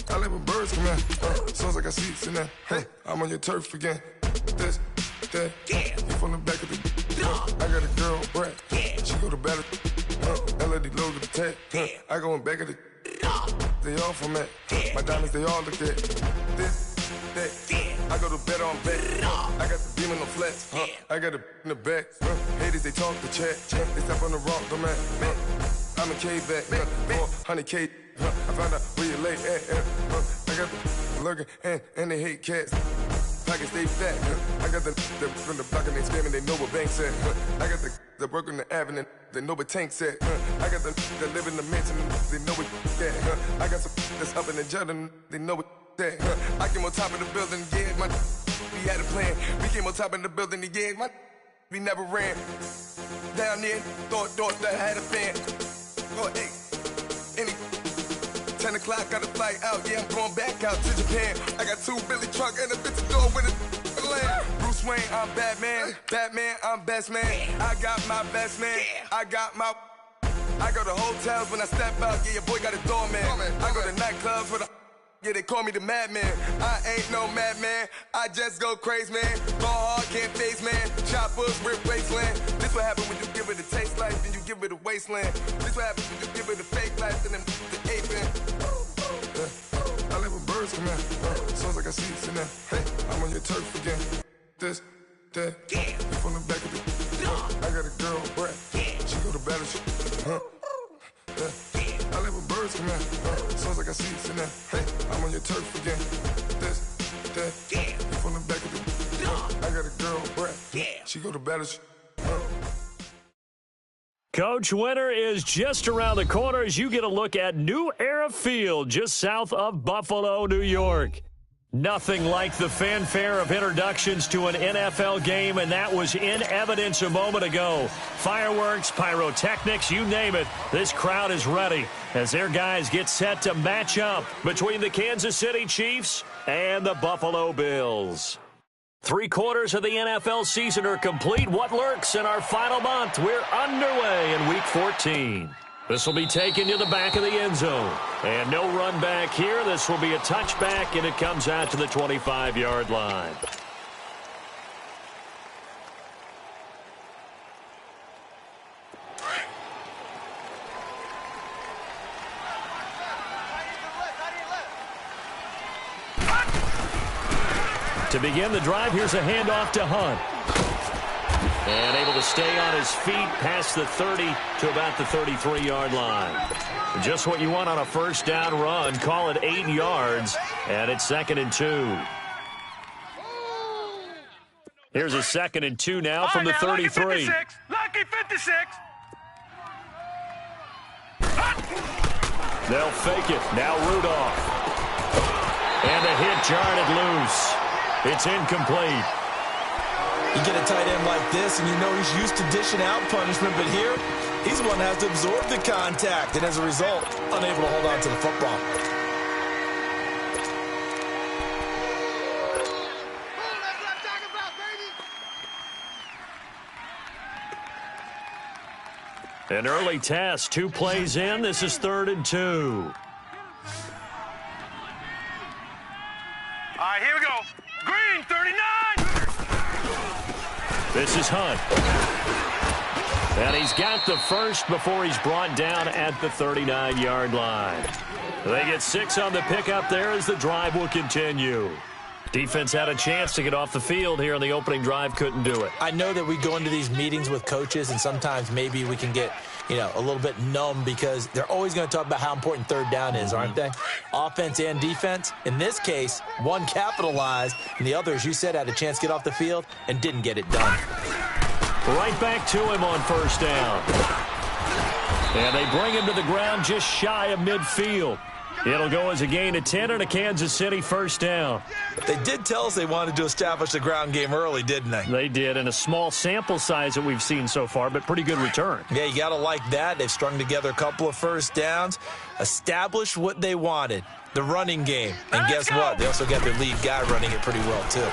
I live with birds come in. Sounds like I see seats in there. Hey, I'm on your turf again. This, that, you from the back of the. I got a girl, Brad. She go to battle. LED logo the tag. I go in back of the. They all from that. My diamonds, they all look at. This, that. I go to bed on bed. I got the beam in the flats. I got a in the back. Haters, they talk the chat. They step on the rock, the man. I'm a K-back. 400K. I found out where you lay at. I got the lurking and they hate cats. Pockets stay fat. I got the from the block and they screaming, they know what banks at. I got the work on the avenue, they know what tanks at. I got the live in the mansion, they know what that. I got some that's up in the Jordan, they know what that. I came on top of the building, yeah, my we had a plan. We came on top of the building, yeah, my we never ran. Down there, thought that I had a fan. Oh, hey, any 10 o'clock, got a flight out, yeah, I'm going back out to Japan. I got 2 Billy truck and a bitch door with a land. Bruce Wayne, I'm Batman. Batman, I'm best man. I got my best man. I got my. I go to hotels when I step out, yeah, your boy got a doorman. I go to nightclubs with a. Yeah, they call me the madman. I ain't no madman. I just go crazy, man. Ball hard, can't face, man. Choppers, rip wasteland. This what happen when you give it a taste life, then you give it a wasteland. This what happens when you give it a fake life, then the ape in. I live with birds come in. Sounds like I see seats in there. Hey, I'm on your turf again. This, that, you from the back of the. I got a girl, Brad. She go to battle. I live with birds come in. Sounds like I see seats in there. Hey, I'm on your turf again. This, that, you from the back of the. I got a girl, Brad. She go to battle. Coach, winter is just around the corner as you get a look at New Era Field just south of Buffalo, New York. Nothing like the fanfare of introductions to an NFL game, and that was in evidence a moment ago. Fireworks, pyrotechnics, you name it. This crowd is ready as their guys get set to match up between the Kansas City Chiefs and the Buffalo Bills. 3/4 of the NFL season are complete. What lurks in our final month? We're underway in Week 14. This will be taken to the back of the end zone. And no run back here. This will be a touchback, and it comes out to the 25-yard line. To begin the drive, here's a handoff to Hunt. And able to stay on his feet past the 30 to about the 33-yard line. Just what you want on a first down run. Call it 8 yards, and it's 2nd and 2. Here's a 2nd and 2 now from the 33. Lucky 56. They'll fake it. Now Rudolph. And the hit jarred it loose. It's incomplete. You get a tight end like this, and you know he's used to dishing out punishment, but here, he's the one that has to absorb the contact, and as a result, unable to hold on to the football. An early test, 2 plays in. This is 3rd and 2. All right, here we go. Green, 39. This is Hunt. And he's got the first before he's brought down at the 39-yard line. They get 6 on the pickup there as the drive will continue. Defense had a chance to get off the field here on the opening drive, couldn't do it. I know that we go into these meetings with coaches, and sometimes maybe we can get, a little bit numb because they're always going to talk about how important 3rd down is, aren't they? Offense and defense. In this case, one capitalized, and the other, as you said, had a chance to get off the field and didn't get it done. Right back to him on first down. And they bring him to the ground just shy of midfield. It'll go as a gain of 10 and a Kansas City first down. They did tell us they wanted to establish the ground game early, didn't they? They did, and a small sample size that we've seen so far, but pretty good return. Yeah, you got to like that. They've strung together a couple of first downs, established what they wanted, the running game. And guess what? They also got their lead guy running it pretty well, too.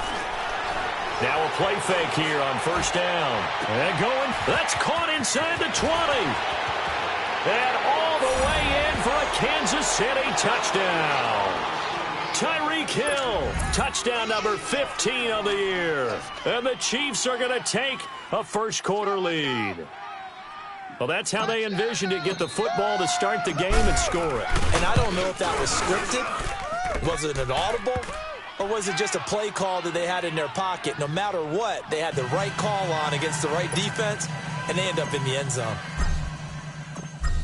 Now a play fake here on first down. And going. That's caught inside the 20. And all the way in for a Kansas City touchdown. Tyreek Hill, touchdown number 15 of the year. And the Chiefs are going to take a first-quarter lead. Well, that's how they envisioned it, get the football to start the game and score it. And I don't know if that was scripted. Was it an audible? Or was it just a play call that they had in their pocket? No matter what, they had the right call on against the right defense, and they end up in the end zone.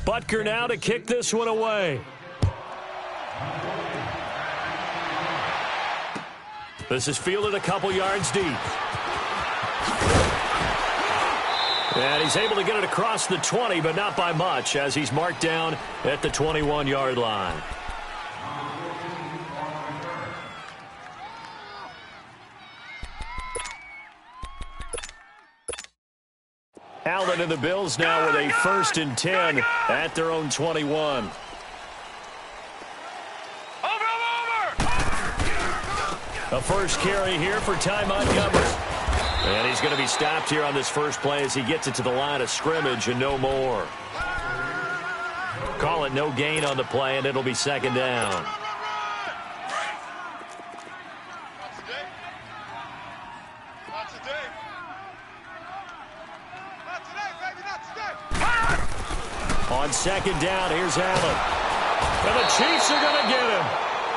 Butker now to kick this one away. This is fielded a couple yards deep. And he's able to get it across the 20, but not by much, as he's marked down at the 21-yard line. Allen and the Bills now with a 1st and 10 at their own 21. A first carry here for Ty Montgomery. And he's going to be stopped here on this first play as he gets it to the line of scrimmage and no more. Call it no gain on the play, and it'll be 2nd down. On 2nd down, here's Allen. And the Chiefs are going to get him.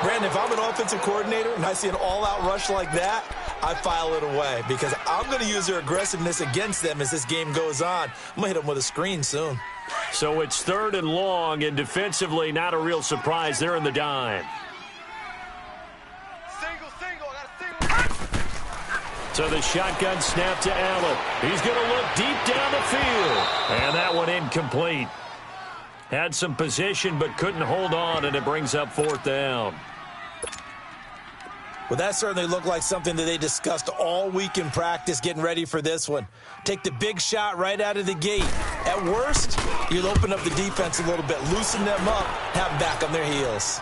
Brandon, if I'm an offensive coordinator and I see an all-out rush like that, I file it away because I'm going to use their aggressiveness against them as this game goes on. I'm going to hit them with a screen soon. So it's 3rd and long, and defensively not a real surprise. They're in the dime. So the shotgun snap to Allen. He's going to look deep down the field. And that one incomplete. Had some position but couldn't hold on, and it brings up 4th down. Well, that certainly looked like something that they discussed all week in practice getting ready for this one. Take the big shot right out of the gate. At worst, you'll open up the defense a little bit, loosen them up, have them back on their heels.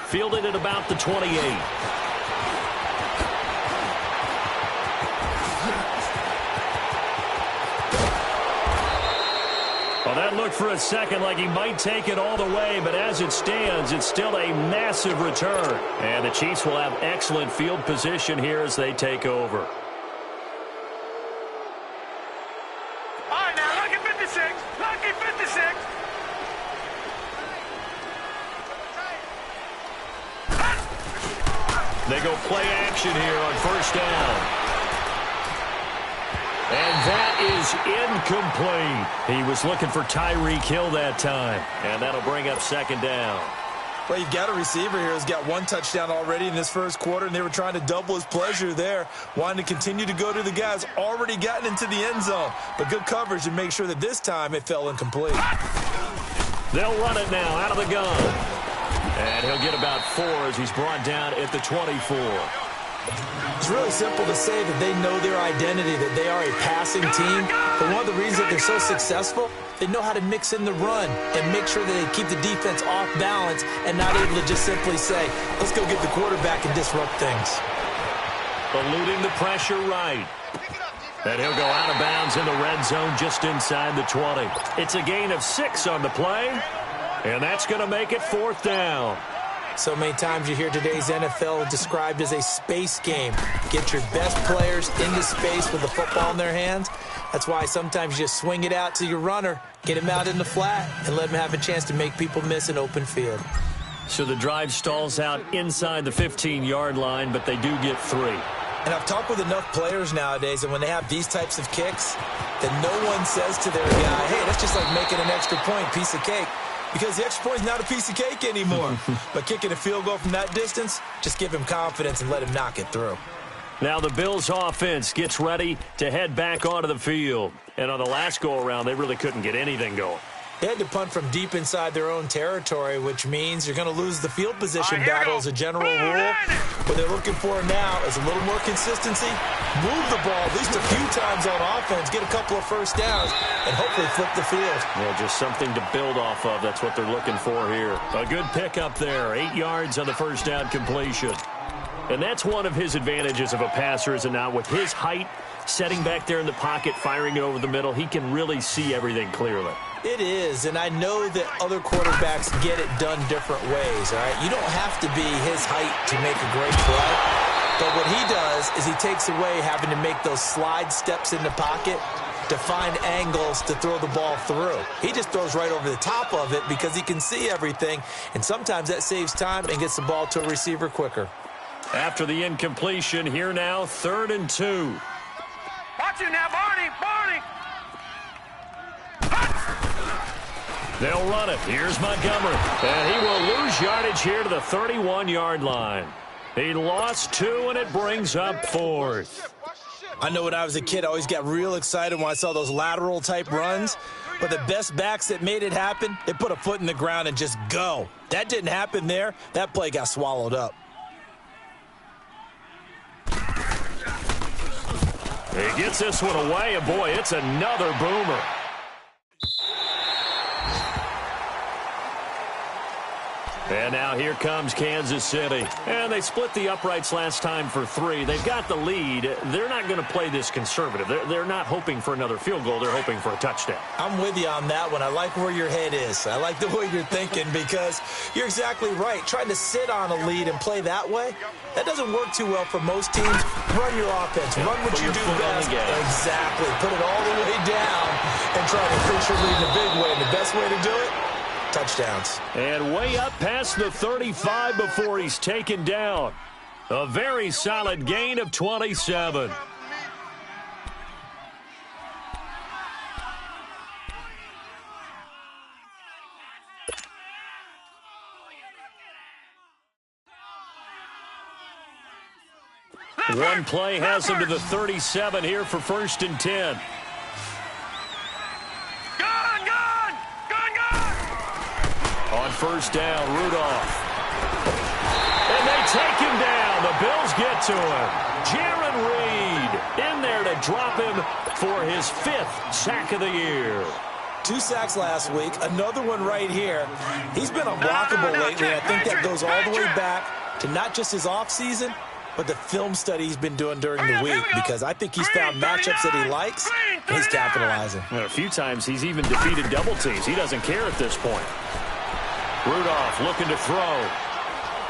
Fielded at about the 28. Well, that looked for a second like he might take it all the way, but as it stands, it's still a massive return. And the Chiefs will have excellent field position here as they take over. All right, now, lucky 56. Lucky 56. They go play action here on 1st down. And that is incomplete. He was looking for Tyreek Hill that time. And that'll bring up 2nd down. Well, you've got a receiver here who's got 1 touchdown already in this first quarter, and they were trying to double his pleasure there, wanting to continue to go to the guys already gotten into the end zone. But good coverage to make sure that this time it fell incomplete. They'll run it now out of the gun. And he'll get about 4 as he's brought down at the 24. It's really simple to say that they know their identity, that they are a passing team. But one of the reasons that they're so successful, they know how to mix in the run and make sure that they keep the defense off balance and not able to just simply say, let's go get the quarterback and disrupt things. Eluding the pressure right. And he'll go out of bounds in the red zone just inside the 20. It's a gain of 6 on the play, and that's going to make it 4th down. So many times you hear today's NFL described as a space game. Get your best players into space with the football in their hands. That's why sometimes you just swing it out to your runner, get him out in the flat, and let him have a chance to make people miss an open field. So the drive stalls out inside the 15-yard line, but they do get 3. And I've talked with enough players nowadays, and when they have these types of kicks, that no one says to their guy, hey, that's just like making an extra point, piece of cake. Because the extra point is not a piece of cake anymore. But kicking a field goal from that distance, just give him confidence and let him knock it through. Now the Bills offense gets ready to head back onto the field. And on the last go-around, they really couldn't get anything going. They had to punt from deep inside their own territory, which means you're going to lose the field position battle as a general rule. What they're looking for now is a little more consistency, move the ball at least a few times on offense, get a couple of first downs, and hopefully flip the field. Yeah, just something to build off of. That's what they're looking for here. A good pickup there, 8 yards on the first down completion. And that's one of his advantages of a passer, is it not? With his height, setting back there in the pocket, firing it over the middle, he can really see everything clearly. It is, and I know that other quarterbacks get it done different ways, all right? You don't have to be his height to make a great play, but what he does is he takes away having to make those slide steps in the pocket to find angles to throw the ball through. He just throws right over the top of it because he can see everything, and sometimes that saves time and gets the ball to a receiver quicker. After the incompletion, here now, 3rd and 2. Watch it now, Barney! Barney! They'll run it. Here's Montgomery. And he will lose yardage here to the 31-yard line. He lost 2, and it brings up 4th. I know when I was a kid, I always got real excited when I saw those lateral-type runs. But the best backs that made it happen, they put a foot in the ground and just go. That didn't happen there. That play got swallowed up. He gets this one away, and boy, it's another boomer. And now here comes Kansas City. And they split the uprights last time for 3. They've got the lead. They're not going to play this conservative. They're not hoping for another field goal. They're hoping for a touchdown. I'm with you on that one. I like where your head is. I like the way you're thinking because you're exactly right. Trying to sit on a lead and play that way, that doesn't work too well for most teams. Run your offense. Run what you do best. Exactly. Put it all the way down and try to push your lead in a big way. And the best way to do it, touchdowns. And way up past the 35 before he's taken down. A very solid gain of 27. One play has him to the 37 here for 1st and 10. On 1st down, Rudolph. And they take him down. The Bills get to him. Jarran Reed in there to drop him for his 5th sack of the year. 2 sacks last week, another one right here. He's been unblockable lately. I think that goes all the way back to not just his offseason, but the film study he's been doing during the week, because I think he's found matchups that he likes, and he's capitalizing. A few times he's even defeated double teams. He doesn't care at this point. Rudolph looking to throw.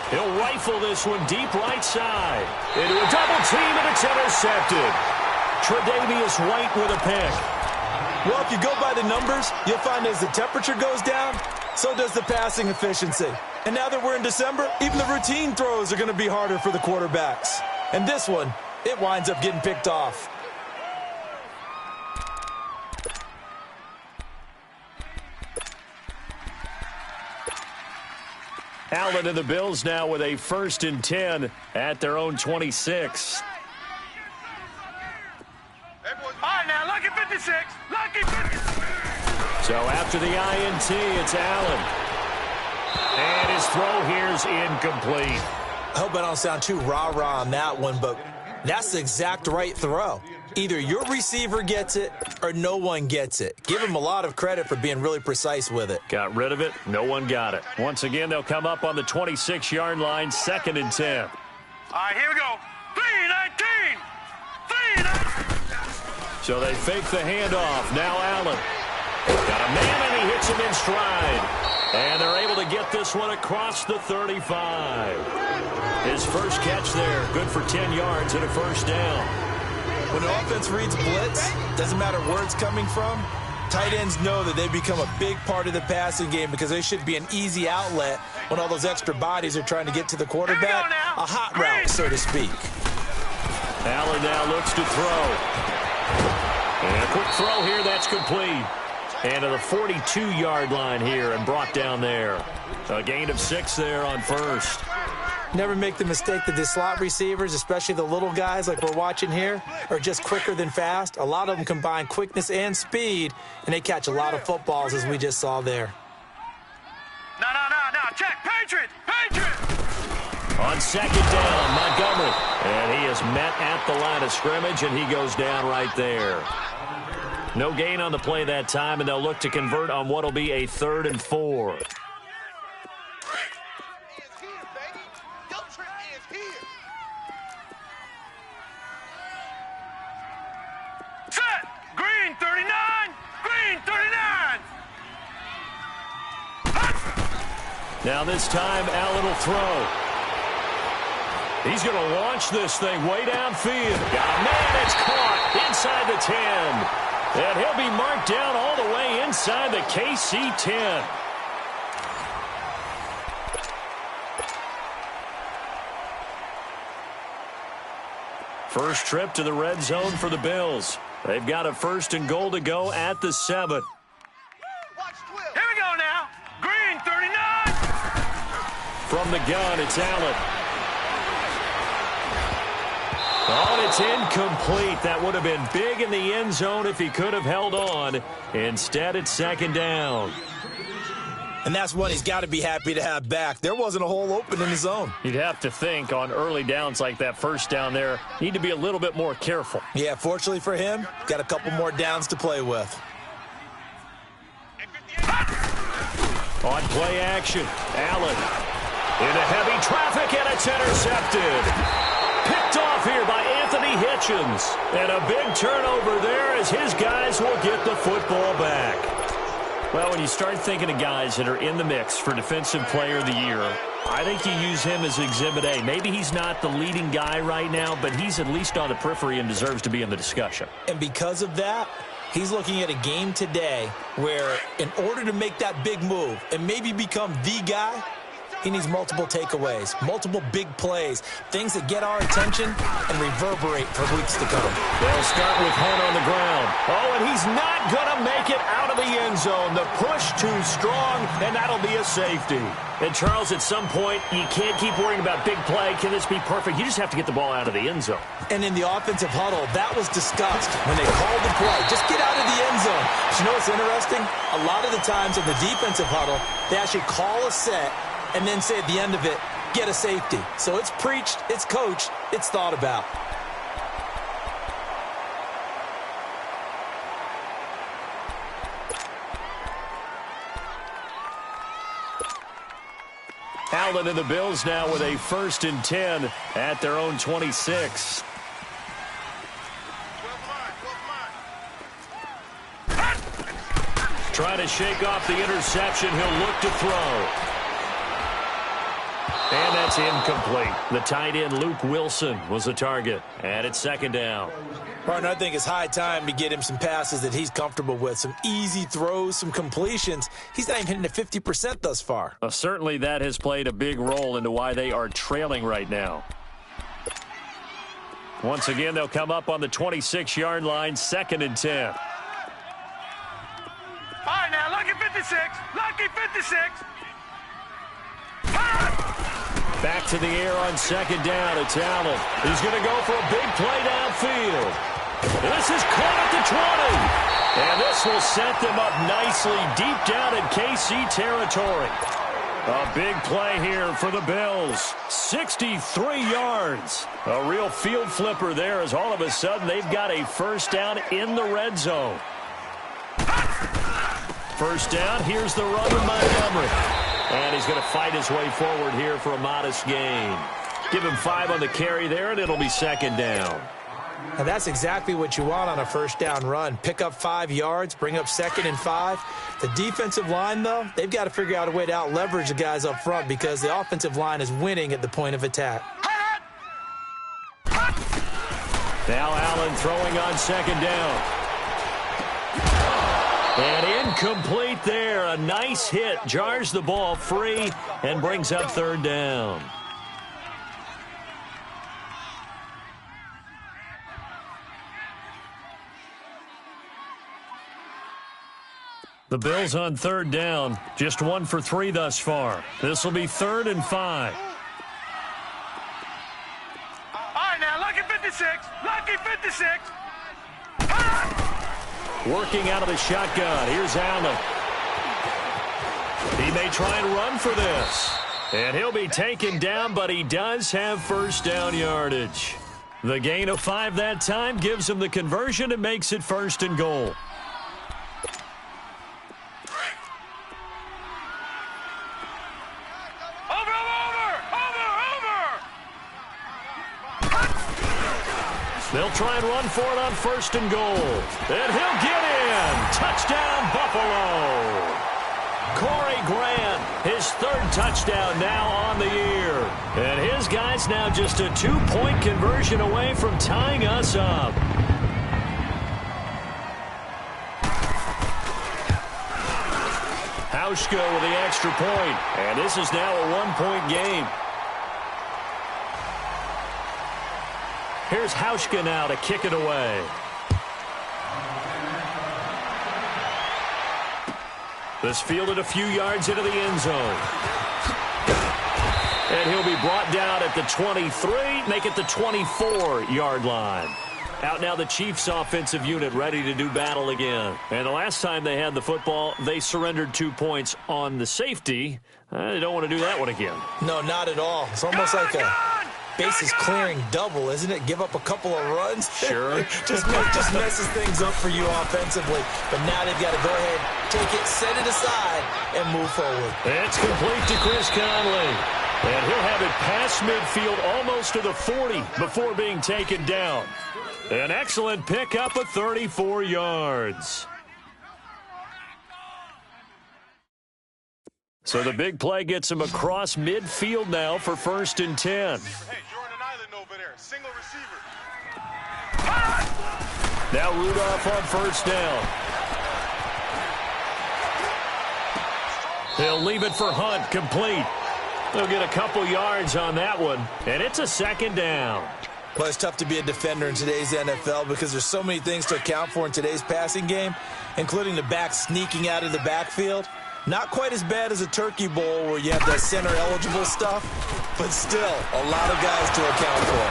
He'll rifle this one deep right side. Into a double team, and it's intercepted. Tre'Davious White with a pick. Well, if you go by the numbers, you'll find as the temperature goes down, so does the passing efficiency. And now that we're in December, even the routine throws are going to be harder for the quarterbacks. And this one, it winds up getting picked off. Allen and the Bills now with a 1st and 10 at their own 26. All right, now, lucky 56. Lucky 56. So after the INT, it's Allen. And his throw here's incomplete. I hope I don't sound too rah-rah on that one, but that's the exact right throw. Either your receiver gets it or no one gets it. Give him a lot of credit for being really precise with it. Got rid of it. No one got it. Once again, they'll come up on the 26-yard line, 2nd and 10. All right, here we go. 3-19. 3-19. So they fake the handoff. Now Allen. Got a man, and he hits him in stride. And they're able to get this one across the 35. His first catch there, good for 10 yards and a 1st down. When an offense reads blitz, doesn't matter where it's coming from, tight ends know that they become a big part of the passing game because they should be an easy outlet when all those extra bodies are trying to get to the quarterback. A hot route, so to speak. Allen now looks to throw. And a quick throw here, that's complete. And to the 42-yard line here and brought down there. A gain of 6 there on 1st. Never make the mistake that the slot receivers, especially the little guys like we're watching here, are just quicker than fast. A lot of them combine quickness and speed, and they catch a lot of footballs, as we just saw there. No. Check. Patriot. On 2nd down, Montgomery. And he is met at the line of scrimmage, and he goes down right there. No gain on the play that time, and they'll look to convert on what will be a 3rd and 4. Now this time, Allen will throw. He's going to launch this thing way downfield. Man, it's caught inside the 10. And he'll be marked down all the way inside the KC 10. First trip to the red zone for the Bills. They've got a 1st and goal to go at the 7. Here we go now. Green, 39. From the gun, it's Allen. Oh, and it's incomplete. That would have been big in the end zone if he could have held on. Instead, it's 2nd down. And that's one he's got to be happy to have back. There wasn't a hole open in the zone. You'd have to think on early downs like that, 1st down there, need to be a little bit more careful. Yeah, fortunately for him, got a couple more downs to play with. On play action, Allen into heavy traffic, and it's intercepted. Picked off here by Anthony Hitchens. And a big turnover there as his guys will get the football back. Well, when you start thinking of guys that are in the mix for Defensive Player of the Year, I think you use him as Exhibit A. Maybe he's not the leading guy right now, but he's at least on the periphery and deserves to be in the discussion. And because of that, he's looking at a game today where in order to make that big move and maybe become the guy, he needs multiple takeaways, multiple big plays, things that get our attention and reverberate for weeks to come. They'll start with Hunt on the ground. Oh, and he's not going to make it out of the end zone. The push too strong, and that'll be a safety. And, Charles, at some point, you can't keep worrying about big play. Can this be perfect? You just have to get the ball out of the end zone. And in the offensive huddle, that was discussed when they called the play. Just get out of the end zone. But you know what's interesting? A lot of the times in the defensive huddle, they actually call a set and then say at the end of it, get a safety. So it's preached, it's coached, it's thought about. Allen and the Bills now with a 1st and 10 at their own 26. Trying to shake off the interception. He'll look to throw. And that's incomplete. The tight end, Luke Wilson, was the target. And it's 2nd down. Partner, I think it's high time to get him some passes that he's comfortable with. Some easy throws, some completions. He's not even hitting at 50% thus far. Certainly that has played a big role into why they are trailing right now. Once again, they'll come up on the 26-yard line, 2nd and 10. All right, now, lucky 56. Lucky 56. Back to the air on 2nd down. It's Allen. He's going to go for a big play downfield. This is caught at the 20. And this will set them up nicely deep down in KC territory. A big play here for the Bills. 63 yards. A real field flipper there as all of a sudden they've got a 1st down in the red zone. 1st down. Here's the run with Montgomery. And he's going to fight his way forward here for a modest gain. Give him 5 on the carry there, and it'll be 2nd down. Now that's exactly what you want on a 1st down run. Pick up 5 yards, bring up 2nd and 5. The defensive line, though, they've got to figure out a way to out-leverage the guys up front because the offensive line is winning at the point of attack. Now Allen throwing on 2nd down. And incomplete there. A nice hit. Jars the ball free and brings up 3rd down. The Bills on 3rd down. Just 1 for 3 thus far. This will be 3rd and 5. All right, now, lucky 56. Lucky 56. Working out of the shotgun. Here's Allen. He may try and run for this. And he'll be taken down, but he does have 1st down yardage. The gain of 5 that time gives him the conversion and makes it 1st and goal. They'll try and run for it on 1st and goal. And he'll get in. Touchdown, Buffalo. Corey Grant, his third touchdown now on the year. And his guys now just a 2-point conversion away from tying us up. Hauschka with the extra point, and this is now a 1-point game. Here's Hauschka now to kick it away. This fielded a few yards into the end zone. And he'll be brought down at the 23, make it the 24-yard line. Out now the Chiefs offensive unit ready to do battle again. And the last time they had the football, they surrendered 2 points on the safety. They don't want to do that one again. No, not at all. It's almost like a bases clearing double, isn't it? Give up a couple of runs. Sure. just messes things up for you offensively. But now they've got to go ahead, take it, set it aside, and move forward. It's complete to Chris Conley. And he'll have it past midfield almost to the 40 before being taken down. An excellent pickup of 34 yards. So the big play gets him across midfield now for 1st and 10. Hey, Jordan Island over there. Single receiver. Now Rudolph on 1st down. He'll leave it for Hunt, complete. They'll get a couple yards on that one, and it's a 2nd down. Well, it's tough to be a defender in today's NFL because there's so many things to account for in today's passing game, including the back sneaking out of the backfield. Not quite as bad as a turkey bowl where you have that center-eligible stuff, but still a lot of guys to account for.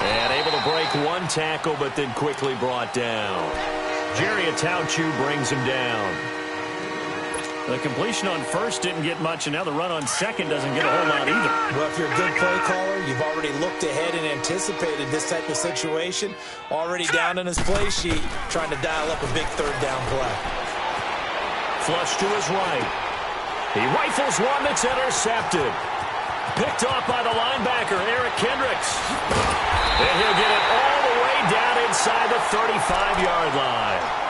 And able to break one tackle, but then quickly brought down. Jerry Atauchu brings him down. The completion on 1st didn't get much, and now the run on 2nd doesn't get a whole lot either. Well, if you're a good play caller, you've already looked ahead and anticipated this type of situation. Already down in his play sheet, trying to dial up a big 3rd down play. Flush to his right. He rifles one that's intercepted. Picked off by the linebacker, Eric Kendricks. And he'll get it all the way down inside the 35-yard line.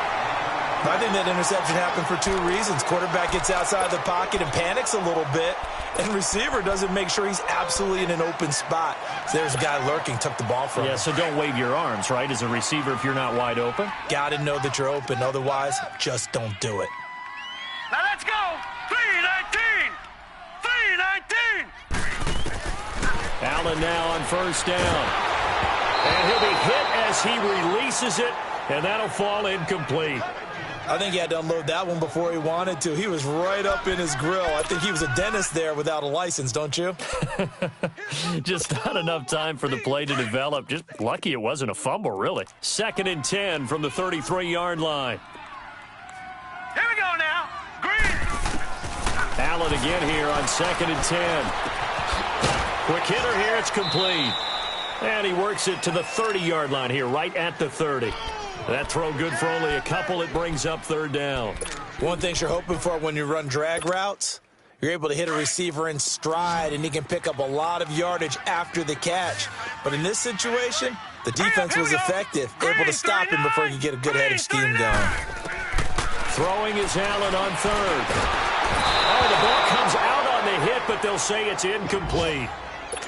I think that interception happened for 2 reasons. Quarterback gets outside the pocket and panics a little bit, and receiver doesn't make sure he's absolutely in an open spot. So there's a guy lurking, took the ball from him. Yeah, so don't wave your arms, right, as a receiver if you're not wide open? Got to know that you're open. Otherwise, just don't do it. Now let's go. 3-19. 3-19. Allen now on 1st down. And he'll be hit as he releases it, and that'll fall incomplete. I think he had to unload that one before he wanted to. He was right up in his grill. I think he was a dentist there without a license, don't you? Just not enough time for the play to develop. Just lucky it wasn't a fumble, really. 2nd and 10 from the 33-yard line. Here we go now. Green. Allen again here on 2nd and 10. Quick hitter here, it's complete. And he works it to the 30-yard line here, right at the 30. That throw good for only a couple. It brings up 3rd down. One thing you're hoping for when you run drag routes, you're able to hit a receiver in stride, and he can pick up a lot of yardage after the catch. But in this situation, the defense was effective, able to stop him before he could get a good head of steam going. Throwing is Allen on 3rd. Oh, the ball comes out on the hit, but they'll say it's incomplete.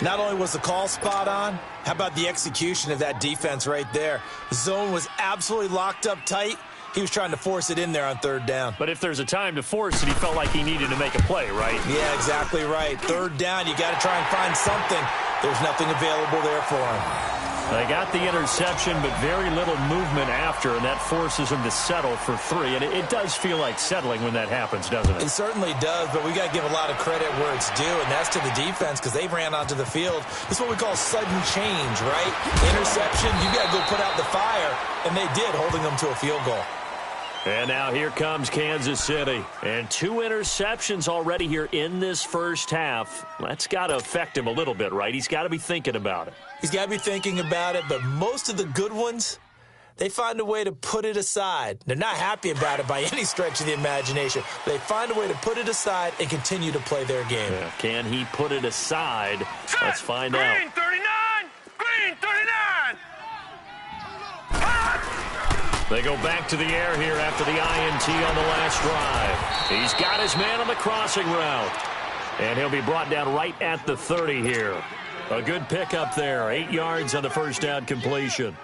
Not only was the call spot on, how about the execution of that defense right there? The zone was absolutely locked up tight. He was trying to force it in there on 3rd down. But if there's a time to force it, he felt like he needed to make a play, right? Yeah, exactly right. 3rd down, you got to try and find something. There's nothing available there for him. They got the interception, but very little movement after, and that forces him to settle for 3. And it does feel like settling when that happens, doesn't it? It certainly does, but we got to give a lot of credit where it's due, and that's to the defense because they ran onto the field. This is what we call sudden change, right? Interception, you got to go put out the fire, and they did, holding them to a field goal. And now here comes Kansas City. And 2 interceptions already here in this first half. That's got to affect him a little bit, right? He's got to be thinking about it. He's got to be thinking about it, but most of the good ones, they find a way to put it aside. They're not happy about it by any stretch of the imagination. They find a way to put it aside and continue to play their game. Yeah. Can he put it aside? Let's find out. Green 39. Green 39. They go back to the air here after the INT on the last drive. He's got his man on the crossing route. And he'll be brought down right at the 30 here. A good pickup there. 8 yards on the first down completion.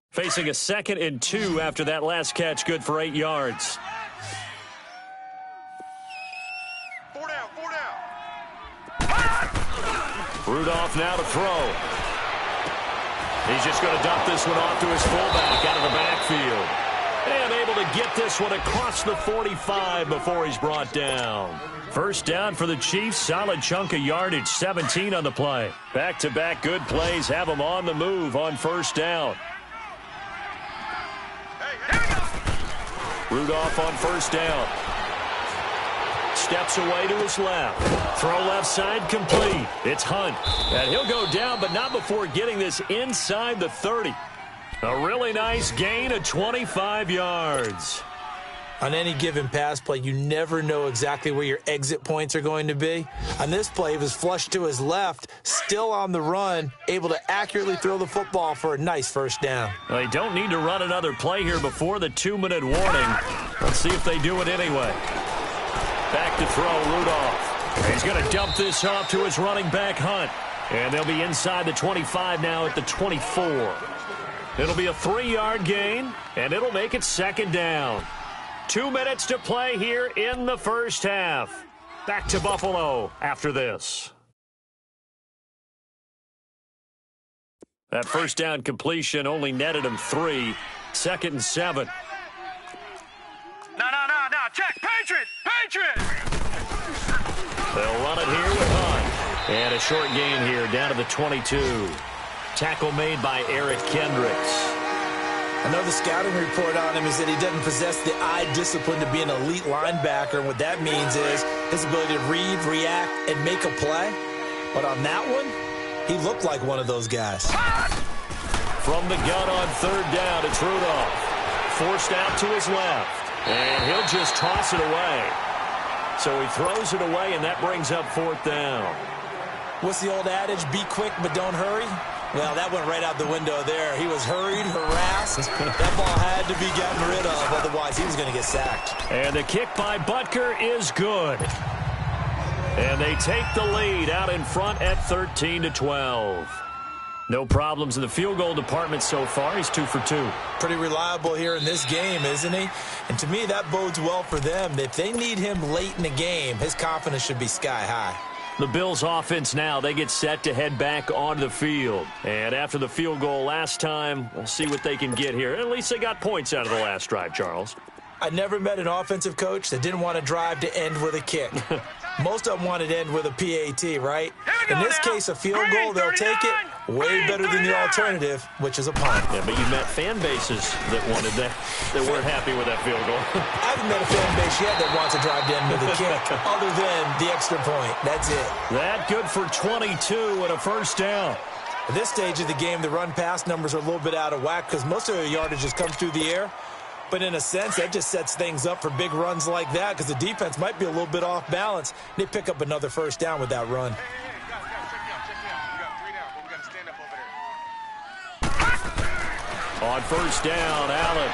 Facing a 2nd and 2 after that last catch. Good for 8 yards. 4 down, 4 down. Rudolph now to throw. He's just going to dump this one off to his fullback out of the backfield. And able to get this one across the 45 before he's brought down. First down for the Chiefs. Solid chunk of yardage. 17 on the play. Back-to-back good plays have them on the move on first down. Rudolph on first down. Steps away to his left. Throw left side complete. It's Hunt. And he'll go down, but not before getting this inside the 30. A really nice gain of 25 yards. On any given pass play, you never know exactly where your exit points are going to be. On this play, he was flushed to his left, still on the run, able to accurately throw the football for a nice first down. Well, they don't need to run another play here before the 2-minute warning. Let's see if they do it anyway. Back to throw, Rudolph. He's going to dump this off to his running back, Hunt. And they'll be inside the 25 now at the 24. It'll be a 3-yard gain, and it'll make it 2nd down. 2 minutes to play here in the first half. Back to Buffalo after this. That first down completion only netted him 3. 2nd and 7. No. Check. Patriot. They'll run it here with Hunt. And a short gain here down to the 22. Tackle made by Eric Kendricks. I know the scouting report on him is that he doesn't possess the eye discipline to be an elite linebacker. And what that means is his ability to read, react, and make a play. But on that one, he looked like one of those guys. From the gun on third down, it's Rudolph. Forced out to his left. And he'll just toss it away. So he throws it away, and that brings up 4th down. What's the old adage? Be quick, but don't hurry. Well, that went right out the window there. He was hurried, harassed. That ball had to be gotten rid of, otherwise he was going to get sacked. And the kick by Butker is good. And they take the lead out in front at 13-12. No problems in the field goal department so far. He's 2 for 2. Pretty reliable here in this game, isn't he? And to me, that bodes well for them. If they need him late in the game, his confidence should be sky high. The Bills offense now, they get set to head back onto the field. And after the field goal last time, we'll see what they can get here. At least they got points out of the last drive, Charles. I never met an offensive coach that didn't want to drive to end with a kick. Most of them wanted to end with a PAT, right? In this case, a field goal, they'll take it. Way better than the alternative, which is a punt. Yeah, but you met fan bases that wanted that weren't happy with that field goal. I haven't met a fan base yet that wants to drive to end with a kick, other than the extra point. That's it. That good for 22 and a first down. At this stage of the game, the run-pass numbers are a little bit out of whack because most of their yardage just comes through the air. But in a sense, that just sets things up for big runs like that because the defense might be a little bit off balance. They pick up another first down with that run. On first down, Allen.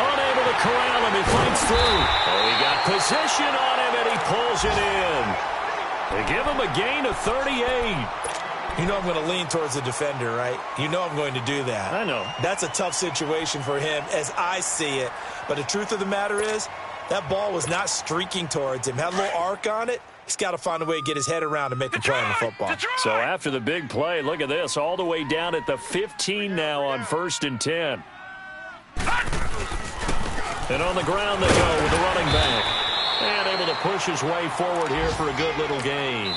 Unable to corral him. He fights through. Oh, he got position on him, and he pulls it in. They give him a gain of 38. You know I'm going to lean towards the defender, right? You know I'm going to do that. I know. That's a tough situation for him as I see it. But the truth of the matter is, that ball was not streaking towards him. Had a little arc on it. He's got to find a way to get his head around to make a play on the football. So after the big play, look at this. All the way down at the 15 now on 1st and 10. And on the ground they go with the running back. And able to push his way forward here for a good little gain.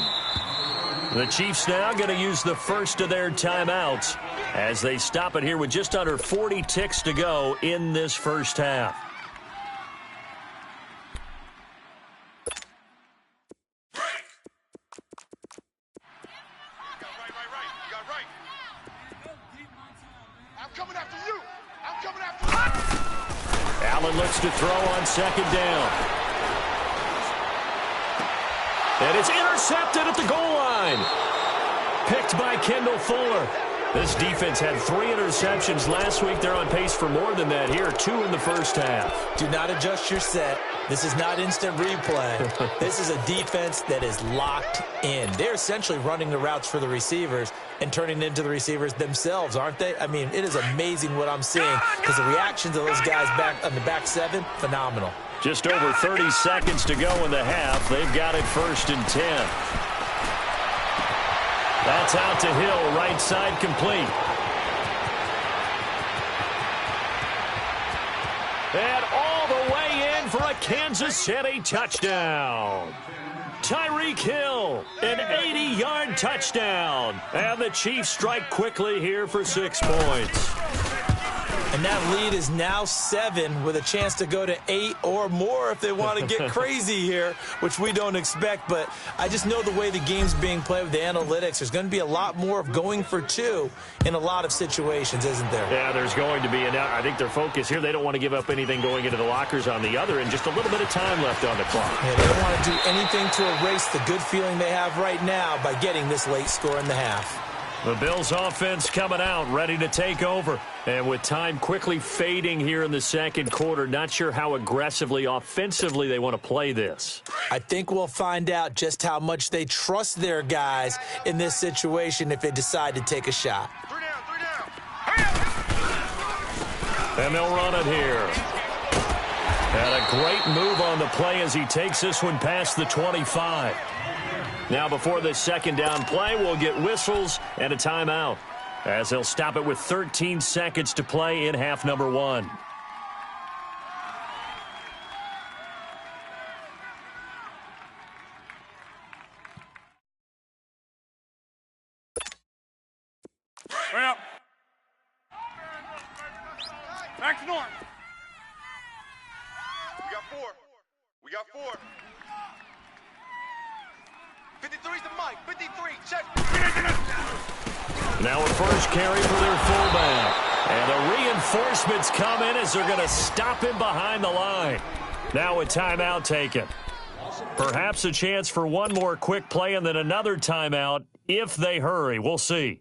The Chiefs now going to use the first of their timeouts as they stop it here with just under 40 ticks to go in this first half. Allen looks to throw on 2nd down. And it's intercepted at the goal line. Picked by Kendall Fuller. This defense had 3 interceptions last week. They're on pace for more than that here, 2 in the first half. Do not adjust your set. This is not instant replay. This is a defense that is locked in. They're essentially running the routes for the receivers and turning into the receivers themselves, aren't they? I mean, it is amazing what I'm seeing because the reactions of those guys back on the back 7, phenomenal. Just over 30 seconds to go in the half. They've got it 1st and 10. That's out to Hill, right side complete. And all the way in for a Kansas City touchdown. Tyreek Hill, an 80-yard touchdown. And the Chiefs strike quickly here for 6 points. And that lead is now 7 with a chance to go to 8 or more if they want to get crazy here, which we don't expect. But I just know the way the game's being played with the analytics, there's going to be a lot more of going for 2 in a lot of situations, isn't there? Yeah, there's going to be. And I think their focus here, they don't want to give up anything going into the lockers on the other, and just a little bit of time left on the clock. Yeah, they don't want to do anything to erase the good feeling they have right now by getting this late score in the half. The Bills offense coming out, ready to take over. And with time quickly fading here in the second quarter, not sure how aggressively, offensively they want to play this. I think we'll find out just how much they trust their guys in this situation if they decide to take a shot. 3 down. And they'll run it here. And a great move on the play as he takes this one past the 25. Now before this second down play, we'll get whistles and a timeout, as they'll stop it with 13 seconds to play in half number 1. Well, back to north. We got 4. 53's the mic. 53, check. Now a first carry for their fullback. And the reinforcements come in as they're going to stop him behind the line. Now a timeout taken. Perhaps a chance for one more quick play and then another timeout if they hurry. We'll see.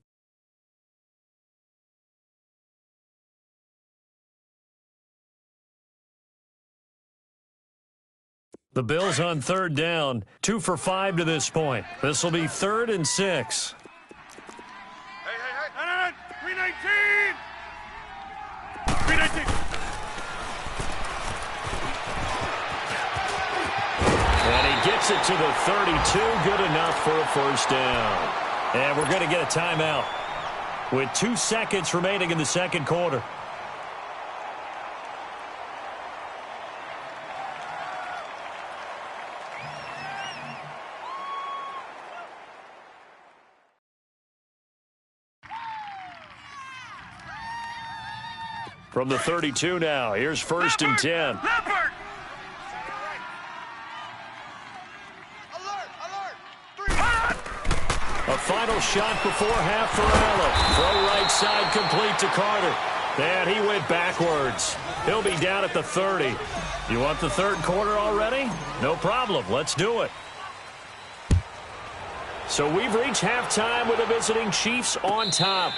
The Bills on 3rd down, 2 for 5 to this point. This will be 3rd and 6. Hey. 319. 319. And he gets it to the 32. Good enough for a first down. And we're going to get a timeout with 2 seconds remaining in the second quarter. From the 32 now, here's 1st and 10. Leopard. Alert. A final shot before half for Allen. Throw right side complete to Carter. And he went backwards. He'll be down at the 30. You want the third quarter already? No problem. Let's do it. So we've reached halftime with the visiting Chiefs on top.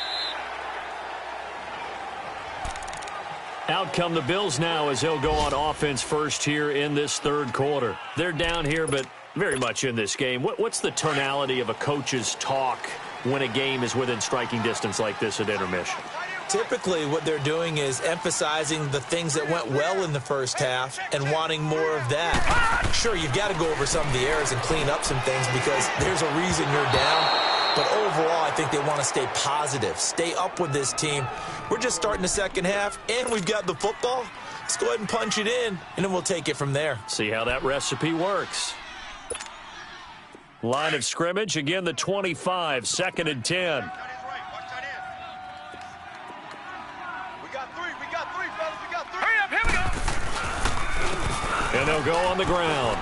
Out come the Bills now as they'll go on offense first here in this third quarter. They're down here, but very much in this game. What's the tonality of a coach's talk when a game is within striking distance like this at intermission? Typically, what they're doing is emphasizing the things that went well in the first half and wanting more of that. Sure, you've got to go over some of the errors and clean up some things because there's a reason you're down. But overall, I think they want to stay positive, stay up with this team. We're just starting the second half, and we've got the football. Let's go ahead and punch it in, and then we'll take it from there. See how that recipe works. Line of scrimmage, again, the 25, 2nd and 10. We got 3, fellas. We got 3. Hurry up, here we go. And they'll go on the ground.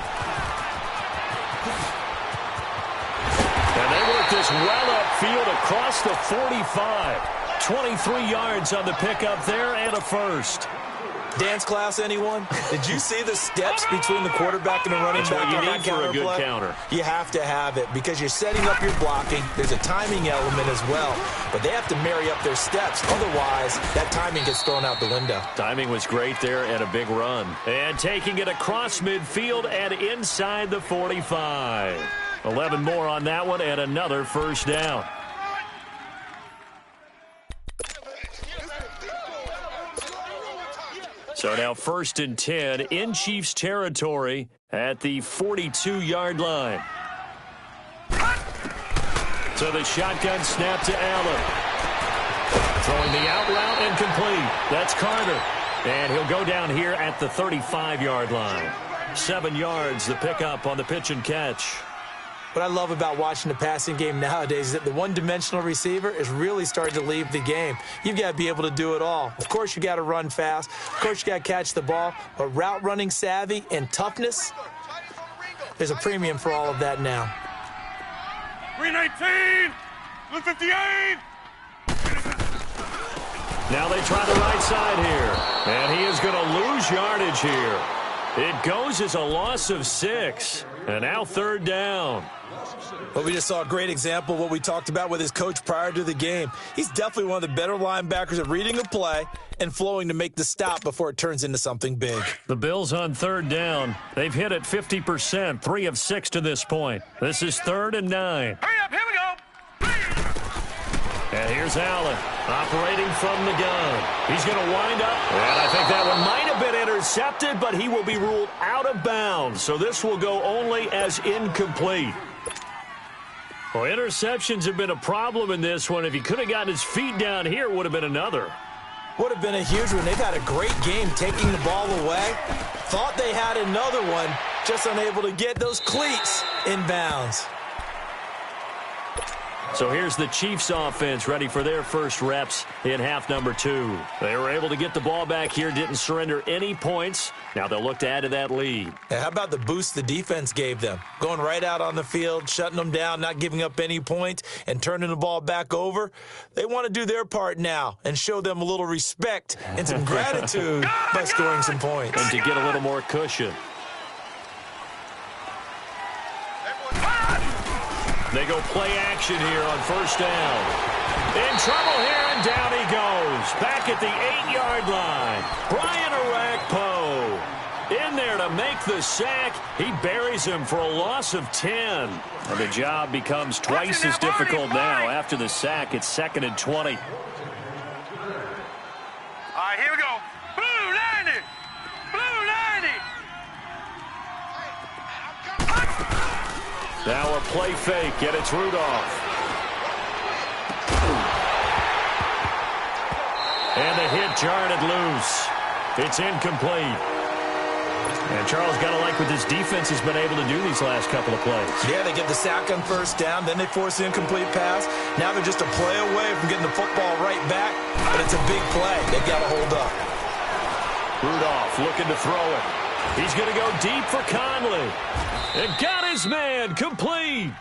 And they work this well upfield across the 45. 23 yards on the pickup there and a first. Dance class, anyone? Did you see the steps between the quarterback and the running back on that counter play? That's what you need for a good counter. You have to have it because you're setting up your blocking. There's a timing element as well, but they have to marry up their steps. Otherwise, that timing gets thrown out the window. Timing was great there and a big run. And taking it across midfield and inside the 45. 11 more on that one and another first down. So now 1st and 10 in Chiefs territory at the 42-yard line. So the shotgun snap to Allen. Throwing the out route and complete. That's Carter. And he'll go down here at the 35-yard line. 7 yards, the pickup on the pitch and catch. What I love about watching the passing game nowadays is that the one-dimensional receiver is really starting to leave the game. You've got to be able to do it all. Of course, you got to run fast. Of course, you got to catch the ball. But route running savvy and toughness, there's a premium for all of that now. 319, 158. Now they try the right side here. And he is going to lose yardage here. It goes as a loss of 6. And now 3rd down. Well, we just saw a great example of what we talked about with his coach prior to the game. He's definitely one of the better linebackers at reading a play and flowing to make the stop before it turns into something big. The Bills on 3rd down. They've hit it 50%, 3 of 6 to this point. This is 3rd and 9. Hurry up, here we go. And here's Allen operating from the gun. He's going to wind up. And I think that one might have been intercepted, but he will be ruled out of bounds. So this will go only as incomplete. Well, interceptions have been a problem in this one. If he could have gotten his feet down here, it would have been another. Would have been a huge one. They've had a great game taking the ball away. Thought they had another one, just unable to get those cleats in bounds. So here's the Chiefs offense ready for their first reps in half number 2. They were able to get the ball back here, didn't surrender any points. Now they'll look to add to that lead. Yeah, how about the boost the defense gave them? Going right out on the field, shutting them down, not giving up any points, and turning the ball back over. They want to do their part now and show them a little respect and some gratitude by scoring some points. And to get a little more cushion. They go play action here on 1st down. In trouble here, and down he goes. Back at the 8-yard line. Brian Orakpo in there to make the sack. He buries him for a loss of 10. And the job becomes twice as difficult now. After the sack, it's 2nd and 20. All right, here we go. Blue 90. Blue 90. Now a play fake, and it's Rudolph. And the hit jarred it loose. It's incomplete. And Charles, got to like what this defense has been able to do these last couple of plays. Yeah, they get the sack on 1st down, then they force the incomplete pass. Now they're just a play away from getting the football right back, but it's a big play. They've got to hold up. Rudolph looking to throw it. He's going to go deep for Conley. And got his man complete.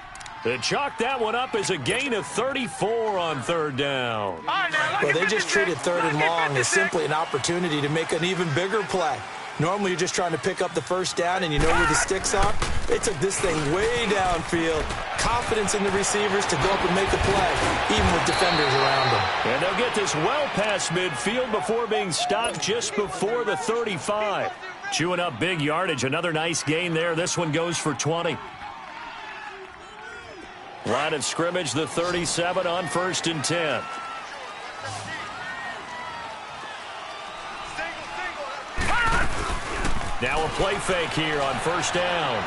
They chalked that one up as a gain of 34 on 3rd down. Well, they just treated 3rd and long as simply an opportunity to make an even bigger play. Normally, you're just trying to pick up the 1st down and you know where the sticks are. They took this thing way downfield. Confidence in the receivers to go up and make a play, even with defenders around them. And they'll get this well past midfield before being stopped just before the 35. Chewing up big yardage. Another nice gain there. This one goes for 20. Line of scrimmage, the 37 on 1st and 10. Now a play fake here on 1st down.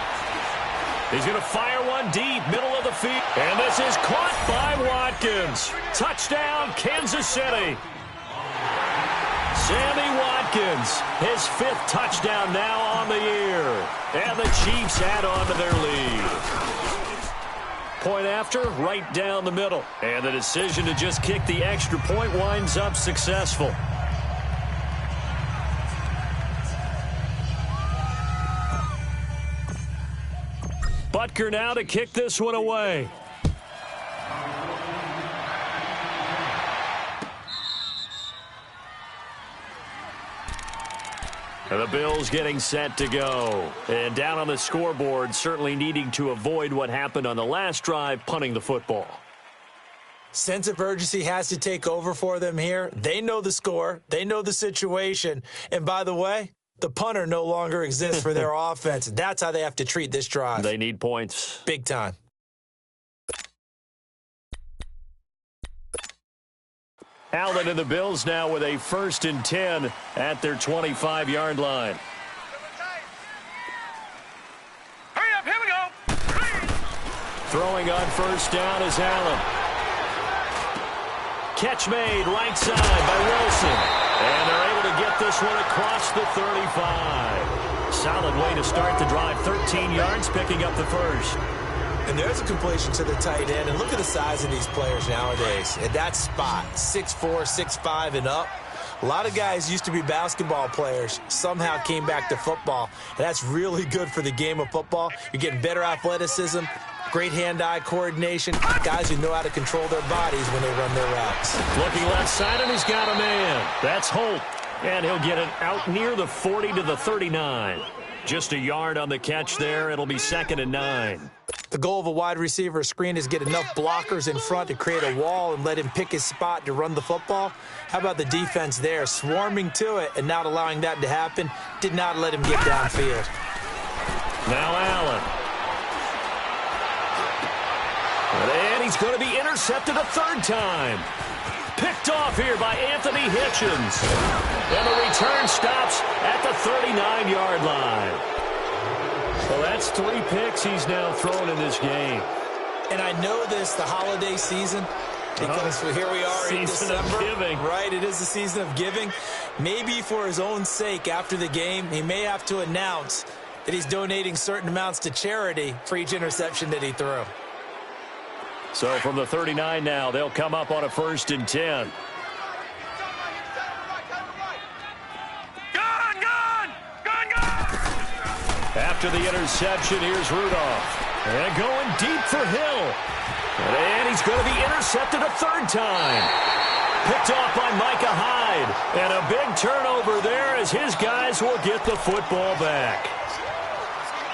He's going to fire one deep, middle of the field. And this is caught by Watkins. Touchdown, Kansas City. Sammy Watkins, his 5th touchdown now on the year. And the Chiefs add on to their lead. Point after, right down the middle. And the decision to just kick the extra point winds up successful. Butker now to kick this one away. And the Bills getting set to go. And down on the scoreboard, certainly needing to avoid what happened on the last drive, punting the football. Sense of urgency has to take over for them here. They know the score. They know the situation. And by the way, the punter no longer exists for their offense. That's how they have to treat this drive. They need points. Big time. Allen and the Bills now with a 1st and 10 at their 25-yard line. Hurry up, here we go. Throwing on 1st down is Allen. Catch made right side by Wilson. And they're able to get this one across the 35. Solid way to start the drive. 13 yards, picking up the 1st. And there's a completion to the tight end. And look at the size of these players nowadays. At that spot, 6'4", 6'5", and up. A lot of guys used to be basketball players, somehow came back to football. And that's really good for the game of football. You're getting better athleticism, great hand-eye coordination, guys who know how to control their bodies when they run their routes. Looking left side, and he's got a man. That's Holt. And he'll get it out near the 40 to the 39. Just a yard on the catch there. It'll be 2nd and 9. The goal of a wide receiver screen is get enough blockers in front to create a wall and let him pick his spot to run the football. How about the defense there, swarming to it and not allowing that to happen? Did not let him get downfield. Now Allen. And he's going to be intercepted a 3rd time. Picked off here by Anthony Hitchens. And the return stops at the 39-yard line. Well, that's 3 picks he's now thrown in this game. And I know this, the holiday season, because here we are in December. Season of giving. Right, it is the season of giving. Maybe for his own sake after the game, he may have to announce that he's donating certain amounts to charity for each interception that he threw. So from the 39 now, they'll come up on a 1st and 10. After the interception, here's Rudolph. And going deep for Hill. And he's going to be intercepted a 3rd time. Picked off by Micah Hyde. And a big turnover there as his guys will get the football back.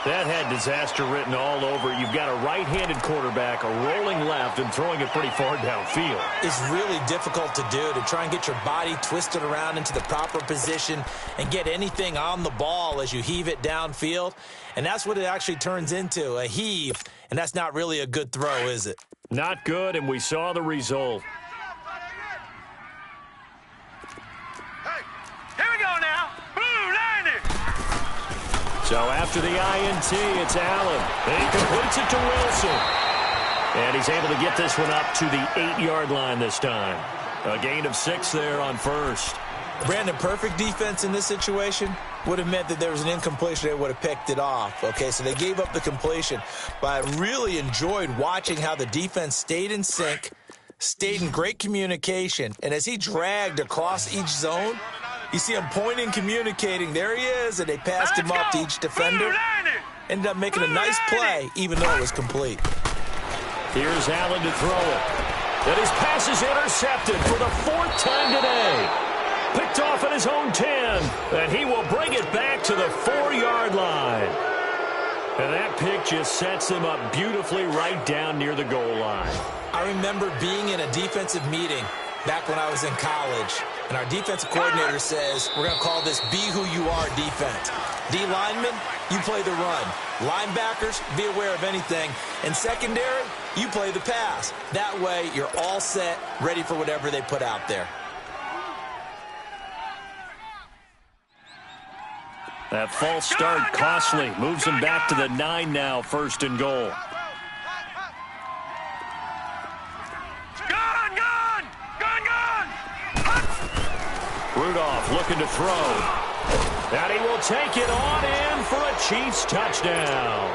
That had disaster written all over. You've got a right-handed quarterback, a rolling left, and throwing it pretty far downfield. It's really difficult to do, to try and get your body twisted around into the proper position and get anything on the ball as you heave it downfield. And that's what it actually turns into, a heave. And that's not really a good throw, is it? Not good, and we saw the result. Hey, here we go now. So after the INT, it's Allen. And he completes it to Wilson. And he's able to get this one up to the 8-yard line this time. A gain of 6 there on 1st. Brandon, perfect defense in this situation would have meant that there was an incompletion. They would have picked it off. Okay, so they gave up the completion. But I really enjoyed watching how the defense stayed in sync, stayed in great communication. And as he dragged across each zone, you see him pointing, communicating. There he is, and they passed him up to each defender. Ended up making a nice play, even though it was complete. Here's Allen to throw it. And his pass is intercepted for the 4th time today. Picked off at his own 10, and he will bring it back to the 4-yard line. And that pick just sets him up beautifully right down near the goal line. I remember being in a defensive meeting back when I was in college, and our defensive coordinator says, we're going to call this Be Who You Are defense. D linemen, you play the run. Linebackers, be aware of anything. And secondary, you play the pass. That way, you're all set, ready for whatever they put out there. That false start costly. Moves him back to the 9 now, 1st and goal. Rudolph looking to throw. And he will take it on in for a Chiefs touchdown.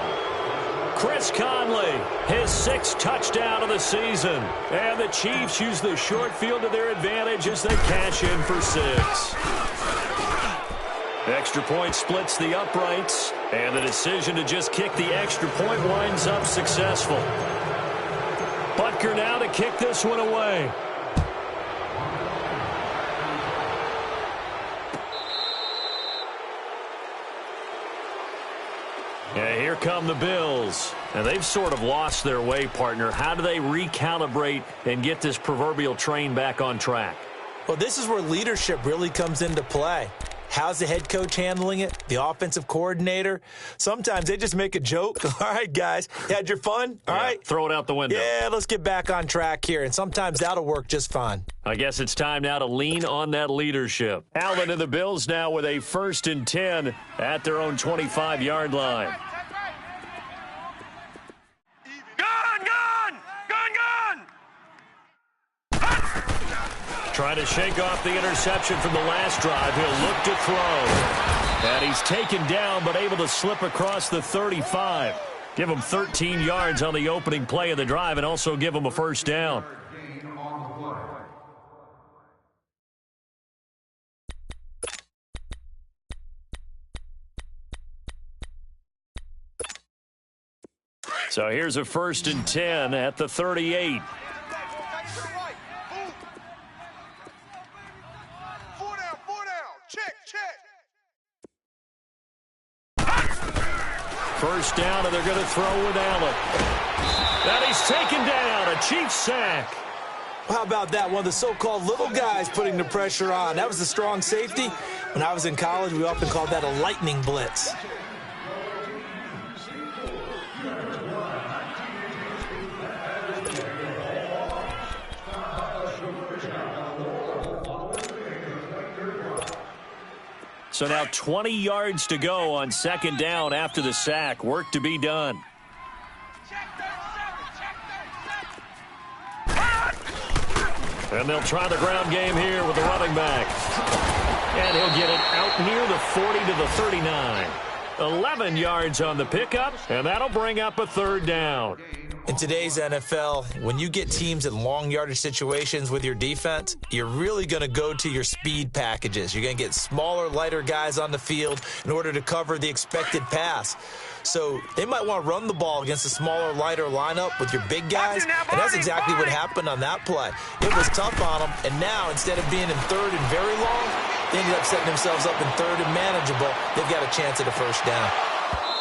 Chris Conley, his 6th touchdown of the season. And the Chiefs use the short field to their advantage as they cash in for 6. Extra point splits the uprights. And the decision to just kick the extra point winds up successful. Butker now to kick this one away. And here come the Bills. And they've sort of lost their way, partner. How do they recalibrate and get this proverbial train back on track? Well, this is where leadership really comes into play. How's the head coach handling it? The offensive coordinator? Sometimes they just make a joke. All right, guys, you had your fun? All right. Throw it out the window. Yeah, let's get back on track here. And sometimes that'll work just fine. I guess it's time now to lean on that leadership. Allen and the Bills now with a 1st and 10 at their own 25-yard line. Trying to shake off the interception from the last drive. He'll look to throw. And he's taken down but able to slip across the 35. Give him 13 yards on the opening play of the drive and also give him a first down. So here's a 1st and 10 at the 38. First down, and they're going to throw with Allen. And he's taken down. A Chiefs sack. How about that? One of the so-called little guys putting the pressure on. That was the strong safety. When I was in college, we often called that a lightning blitz. So now 20 yards to go on 2nd down after the sack. Work to be done. And they'll try the ground game here with the running back. And he'll get it out near the 40 to the 39. 11 yards on the pickup, and that'll bring up a 3rd down. In today's NFL, when you get teams in long yardage situations with your defense, you're really going to go to your speed packages. You're going to get smaller, lighter guys on the field in order to cover the expected pass. So they might want to run the ball against a smaller, lighter lineup with your big guys, and that's exactly what happened on that play. It was tough on them, and now instead of being in 3rd and very long, they ended up setting themselves up in 3rd and manageable. They've got a chance at a first down.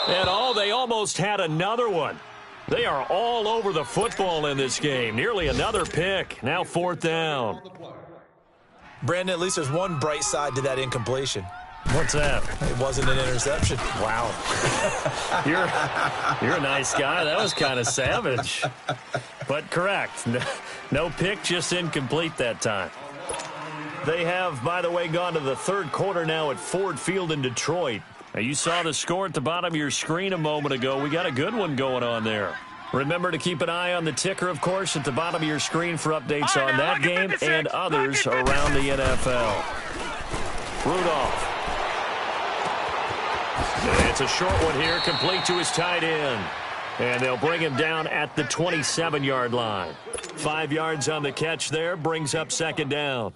And they almost had another one. They are all over the football in this game. Nearly another pick. Now 4th down. Brandon, at least there's one bright side to that incompletion. What's that? It wasn't an interception. Wow. You're a nice guy. That was kind of savage. But correct. No pick, just incomplete that time. They have, by the way, gone to the 3rd quarter now at Ford Field in Detroit. Now, you saw the score at the bottom of your screen a moment ago. We got a good one going on there. Remember to keep an eye on the ticker, of course, at the bottom of your screen for updates on that game and others around the NFL. Rudolph. It's a short one here, complete to his tight end. And they'll bring him down at the 27-yard line. 5 yards on the catch there, brings up 2nd down.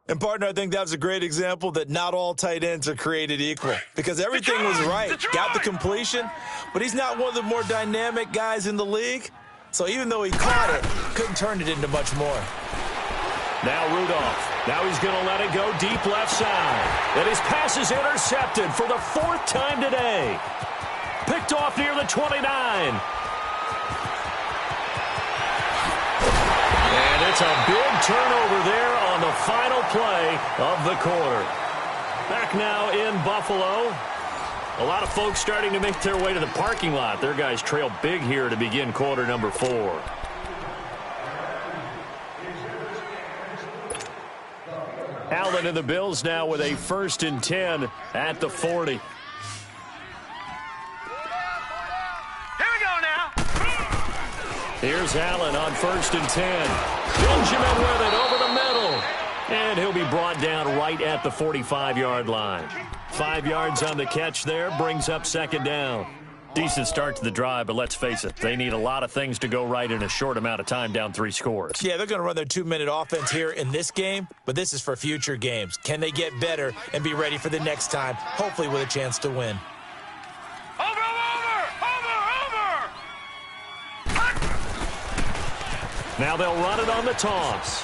And, partner, I think that was a great example that not all tight ends are created equal because everything was right. Got the completion, but he's not one of the more dynamic guys in the league. So even though he caught it, couldn't turn it into much more. Now Rudolph. Now he's going to let it go deep left side. And his pass is intercepted for the 4th time today. Picked off near the 29. And it's a big turnover there on the final play of the quarter. Back now in Buffalo. A lot of folks starting to make their way to the parking lot. Their guys trail big here to begin quarter number 4. Allen and the Bills now with a 1st and 10 at the 40. Here's Allen on 1st and 10. Benjamin with it over the middle. And he'll be brought down right at the 45-yard line. 5 yards on the catch there, brings up 2nd down. Decent start to the drive, but let's face it, they need a lot of things to go right in a short amount of time, down 3 scores. Yeah, they're going to run their 2-minute offense here in this game, but this is for future games. Can they get better and be ready for the next time, hopefully with a chance to win? Now they'll run it on the toss.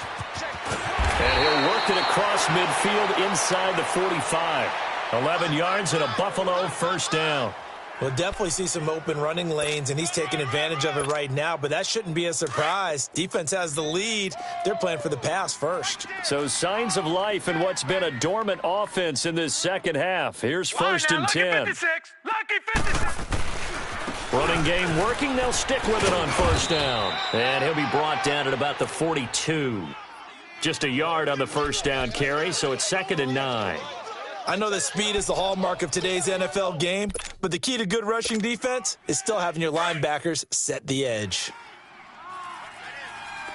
And he'll work it across midfield inside the 45. 11 yards and a Buffalo first down. We'll definitely see some open running lanes, and he's taking advantage of it right now, but that shouldn't be a surprise. Defense has the lead. They're playing for the pass first. So signs of life in what's been a dormant offense in this second half. Here's first and 10. Lucky 56. Running game working. They'll stick with it on first down. And he'll be brought down at about the 42. Just a yard on the first down carry, so it's 2nd and 9. I know that speed is the hallmark of today's NFL game, but the key to good rushing defense is still having your linebackers set the edge.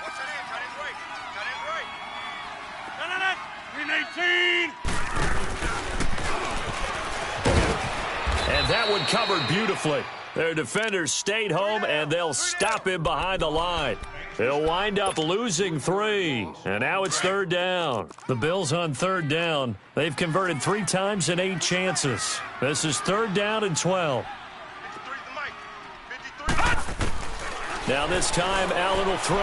Watch that in, right. And that one covered beautifully. Their defenders stayed home, and they'll stop him behind the line. They'll wind up losing 3, and now it's 3rd down. The Bills on 3rd down. They've converted 3 times in 8 chances. This is 3rd down and 12. 53. Now this time, Allen will throw.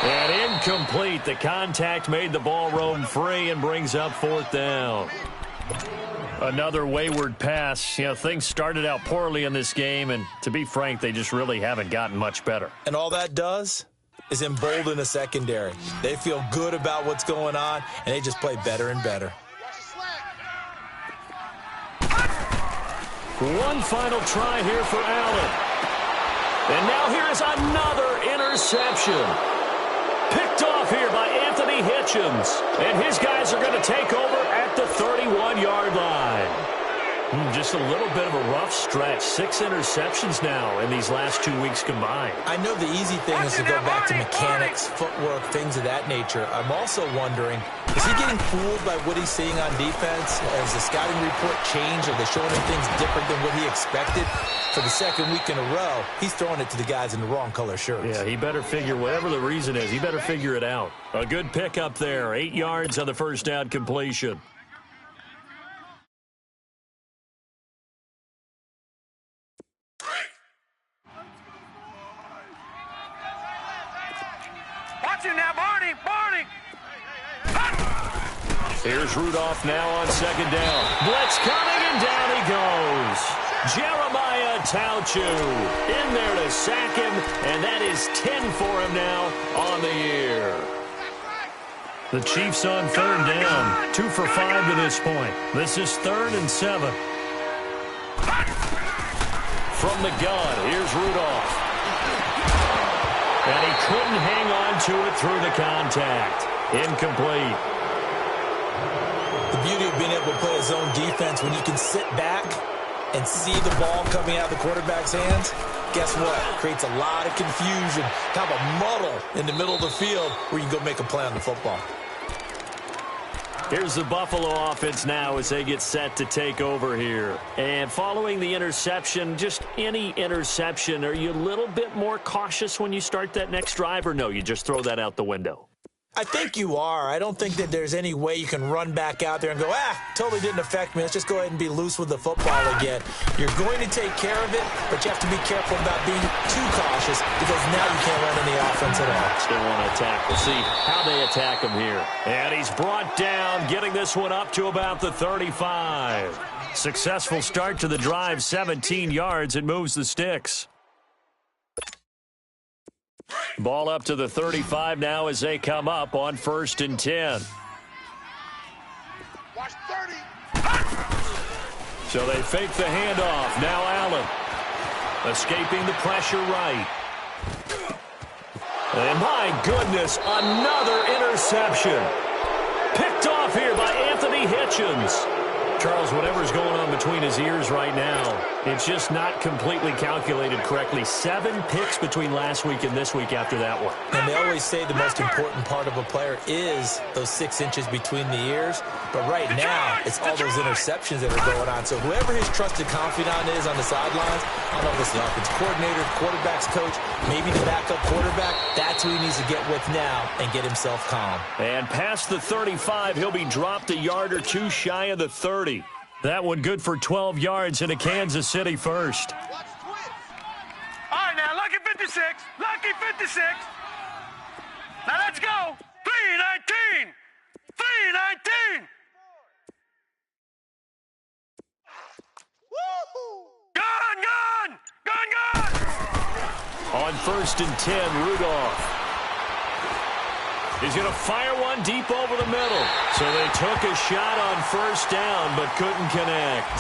And incomplete. The contact made the ball roam free and brings up 4th down. Another wayward pass. You know, things started out poorly in this game, and to be frank, they just really haven't gotten much better. And all that does is embolden the secondary. They feel good about what's going on, and they just play better and better. One final try here for Allen. And now here is another interception. Picked off here by Anthony Hitchens. And his guys are going to take over at the 31-yard line. Just a little bit of a rough stretch. 6 interceptions now in these last 2 weeks combined. I know the easy thing is to go back to mechanics, footwork, things of that nature. I'm also wondering, is he getting fooled by what he's seeing on defense? Has the scouting report changed? Are they showing him things different than what he expected? For the 2nd week in a row, he's throwing it to the guys in the wrong color shirts. Yeah, he better figure, whatever the reason is, he better figure it out. A good pickup there. 8 yards on the first down completion. Watch him now, Barney. Here's Rudolph now on 2nd down. Blitz coming, and down he goes. Jeremiah Tauchu in there to sack him, and that is 10 for him now on the year. The Chiefs on 3rd down, 2 for 5 to this point. This is 3rd and 7. From the gun, here's Rudolph. And he couldn't hang on to it through the contact. Incomplete. The beauty of being able to play a zone defense, when you can sit back and see the ball coming out of the quarterback's hands, guess what? Creates a lot of confusion, kind of a muddle in the middle of the field where you can go make a play on the football. Here's the Buffalo offense now as they get set to take over here. And following the interception, just any interception, are you a little bit more cautious when you start that next drive, or no, you just throw that out the window? I think you are. I don't think that there's any way you can run back out there and go, totally didn't affect me. Let's just go ahead and be loose with the football again. You're going to take care of it, but you have to be careful about being too cautious because now you can't run any offense at all. Still want to attack. We'll see how they attack him here. And he's brought down, getting this one up to about the 35. Successful start to the drive, 17 yards. It moves the sticks. Ball up to the 35 now as they come up on 1st and 10. Watch 30. So they fake the handoff. Now Allen escaping the pressure right. And my goodness, another interception. Picked off here by Anthony Hitchens. Charles, whatever's going on between his ears right now, it's just not completely calculated correctly. 7 picks between last week and this week after that one. And they always say the most important part of a player is those 6 inches between the ears. But right now, it's all those interceptions that are going on. So whoever his trusted confidant is on the sidelines, I don't know if it's the offense coordinator, quarterback's coach, maybe the backup quarterback, that's who he needs to get with now and get himself calm. And past the 35, he'll be dropped a yard or 2 shy of the 30. That one good for 12 yards into Kansas City first. All right, now, lucky 56. Lucky 56. Now, let's go. 319. 319. On 1st and 10, Rudolph. He's going to fire one deep over the middle. So they took a shot on 1st down but couldn't connect.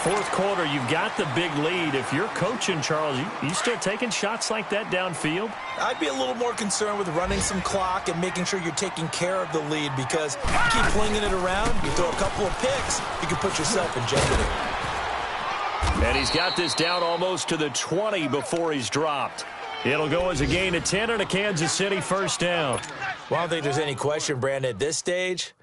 4th quarter, you've got the big lead. If you're coaching, Charles, you still taking shots like that downfield? I'd be a little more concerned with running some clock and making sure you're taking care of the lead, because you keep flinging it around, you throw a couple of picks, you can put yourself in jeopardy. And he's got this down almost to the 20 before he's dropped. It'll go as a gain of 10 and a Kansas City 1st down. Well, I don't think there's any question, Brandon, at this stage,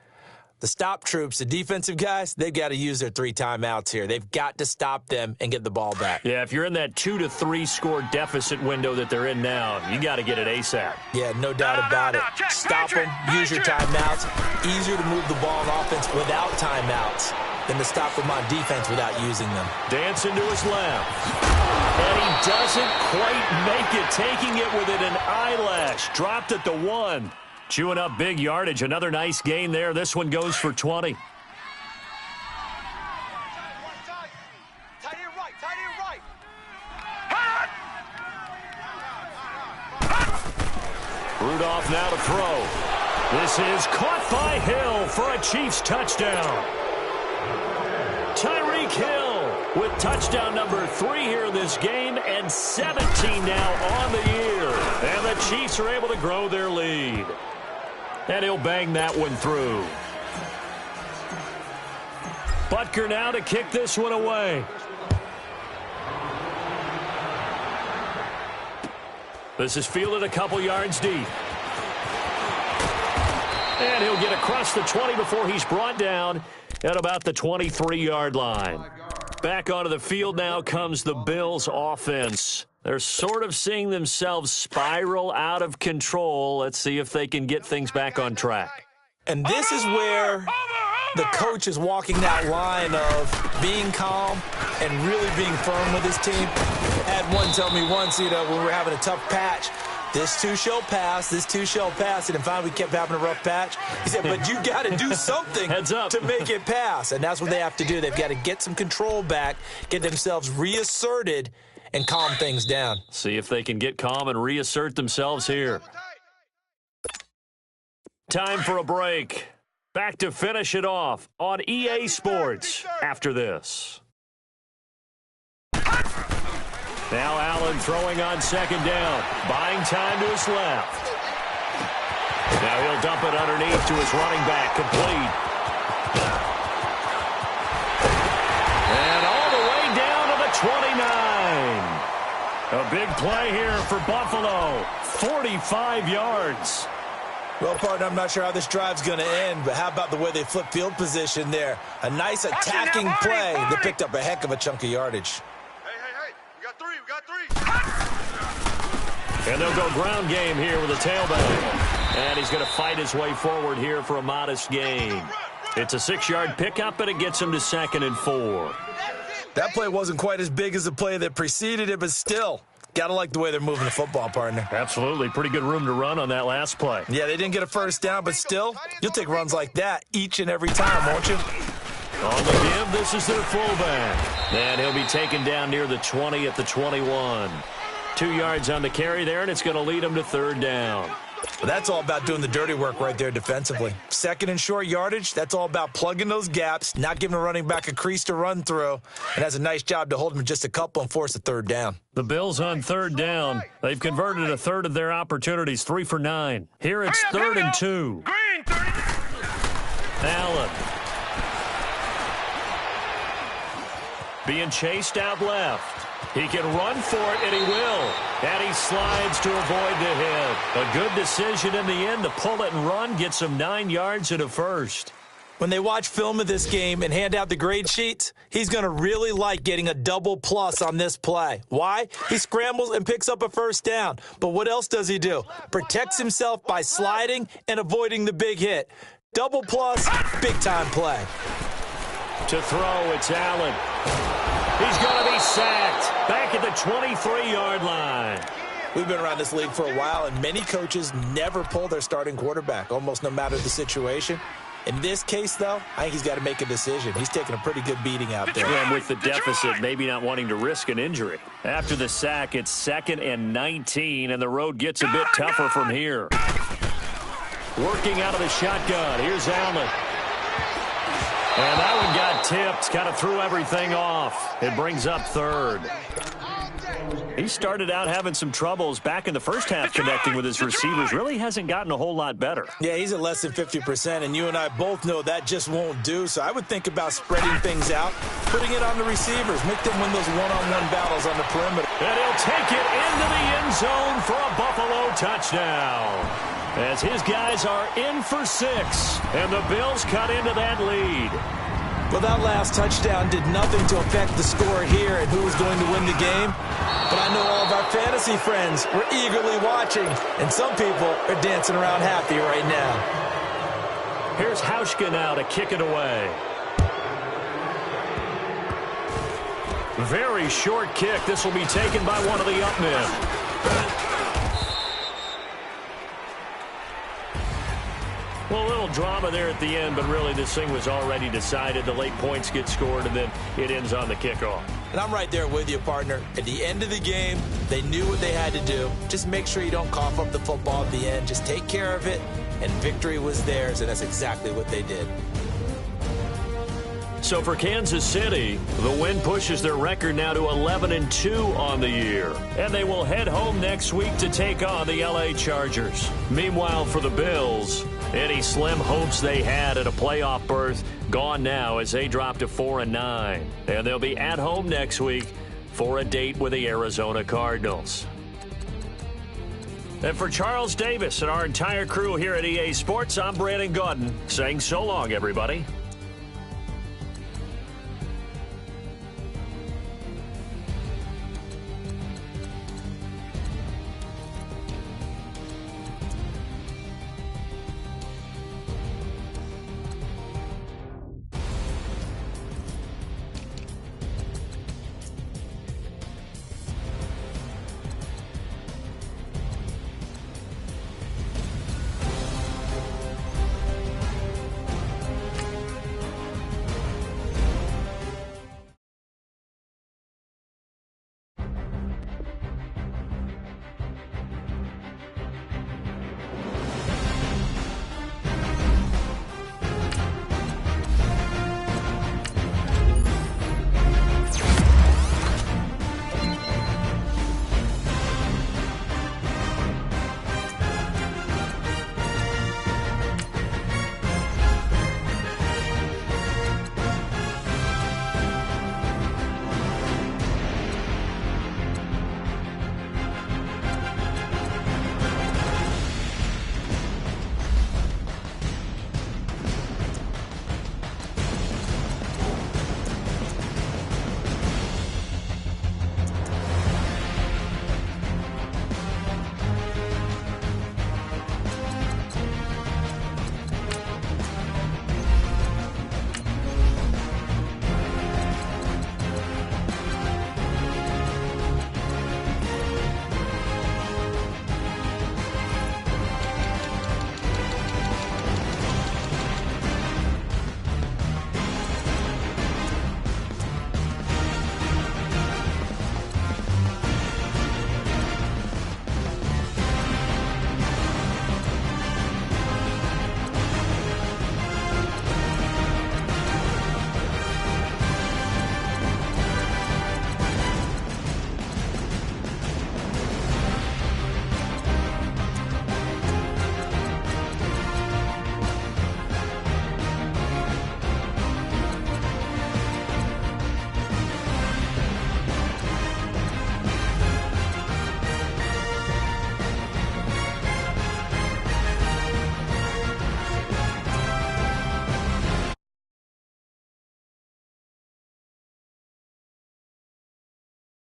the stop troops, the defensive guys, they've got to use their 3 timeouts here. They've got to stop them and get the ball back. Yeah, if you're in that 2 to 3 score deficit window that they're in now, you got to get it ASAP. Yeah, no doubt about it. Stop them, use your timeouts. Easier to move the ball on offense without timeouts than to stop them on defense without using them. Dancing to his left. And he doesn't quite make it, taking it within an eyelash. Dropped at the 1. Chewing up big yardage. Another nice gain there. This one goes for 20. Tight end right. Rudolph now to throw. This is caught by Hill for a Chiefs touchdown. Tyreek Hill with touchdown number 3 here in this game, and 17 now on the year. And the Chiefs are able to grow their lead. And he'll bang that one through. Butker now to kick this one away. This is fielded a couple yards deep. And he'll get across the 20 before he's brought down at about the 23-yard line. Back onto the field now comes the Bills offense. They're sort of seeing themselves spiral out of control. Let's see if they can get things back on track. And this is where the coach is walking that line of being calm and really being firm with his team. I had one tell me once, when we were having a tough patch, this too shall pass, this too shall pass. And finally we kept having a rough patch. He said, but you got to do something Heads up. to make it pass. And that's what they have to do. They've got to get some control back, get themselves reasserted, and calm things down. See if they can get calm and reassert themselves here. Time for a break. Back to finish it off on EA Sports after this. Now Allen throwing on 2nd down. Buying time to his left. Now he'll dump it underneath to his running back. Complete. And all the way down to the 29. A big play here for Buffalo. 45 yards. Well, partner, I'm not sure how this drive's going to end, but how about the way they flip field position there? A nice attacking play that picked up a heck of a chunk of yardage. Hey. We got 3. And they'll go ground game here with a tailback. And he's going to fight his way forward here for a modest gain. It's a 6-yard pickup, and it gets him to 2nd and 4. That play wasn't quite as big as the play that preceded it, but still, got to like the way they're moving the football, partner. Absolutely. Pretty good room to run on that last play. Yeah, they didn't get a 1st down, but still, you'll take runs like that each and every time, won't you? On the give, this is their fullback. And he'll be taken down near the 20 at the 21. 2 yards on the carry there, and it's going to lead him to 3rd down. Well, that's all about doing the dirty work right there defensively. 2nd and short yardage, that's all about plugging those gaps, not giving a running back a crease to run through, and has a nice job to hold him just a couple and force a 3rd down. The Bills on 3rd down. They've converted a third of their opportunities, 3 for 9. Here it's 3rd and 2. Green, 30. Allen. Being chased out left. He can run for it, and he will. And he slides to avoid the hit. A good decision in the end to pull it and run, get some 9 yards and a 1st. When they watch film of this game and hand out the grade sheets, he's going to really like getting a double plus on this play. Why? He scrambles and picks up a 1st down. But what else does he do? Protects himself by sliding and avoiding the big hit. Double plus, big-time play. To throw, it's Allen. He's going to be sacked back at the 23-yard line. We've been around this league for a while, and many coaches never pull their starting quarterback, almost no matter the situation. In this case, though, I think he's got to make a decision. He's taking a pretty good beating out there. And with the deficit, maybe not wanting to risk an injury. After the sack, it's 2nd and 19, and the road gets a bit tougher from here. Working out of the shotgun. Here's Allen. And that one got tipped. Kind of threw everything off. It brings up 3rd. He started out having some troubles back in the first half connecting with his receivers. Really hasn't gotten a whole lot better. Yeah, he's at less than 50%, and you and I both know that just won't do. So I would think about spreading things out, putting it on the receivers, make them win those one-on-one battles on the perimeter. And he'll take it into the end zone for a Buffalo touchdown. As his guys are in for 6, and the Bills cut into that lead. Well, that last touchdown did nothing to affect the score here and who was going to win the game. But I know all of our fantasy friends were eagerly watching, and some people are dancing around happy right now. Here's Hauschka now to kick it away. Very short kick. This will be taken by one of the up men. Well, a little drama there at the end, but really this thing was already decided. The late points get scored, and then it ends on the kickoff. And I'm right there with you, partner. At the end of the game, they knew what they had to do. Just make sure you don't cough up the football at the end. Just take care of it, and victory was theirs, and that's exactly what they did. So for Kansas City, the win pushes their record now to 11-2 on the year. And they will head home next week to take on the LA Chargers. Meanwhile, for the Bills, any slim hopes they had at a playoff berth gone now as they drop to 4-9. And they'll be at home next week for a date with the Arizona Cardinals. And for Charles Davis and our entire crew here at EA Sports, I'm Brandon Gaudin saying so long, everybody.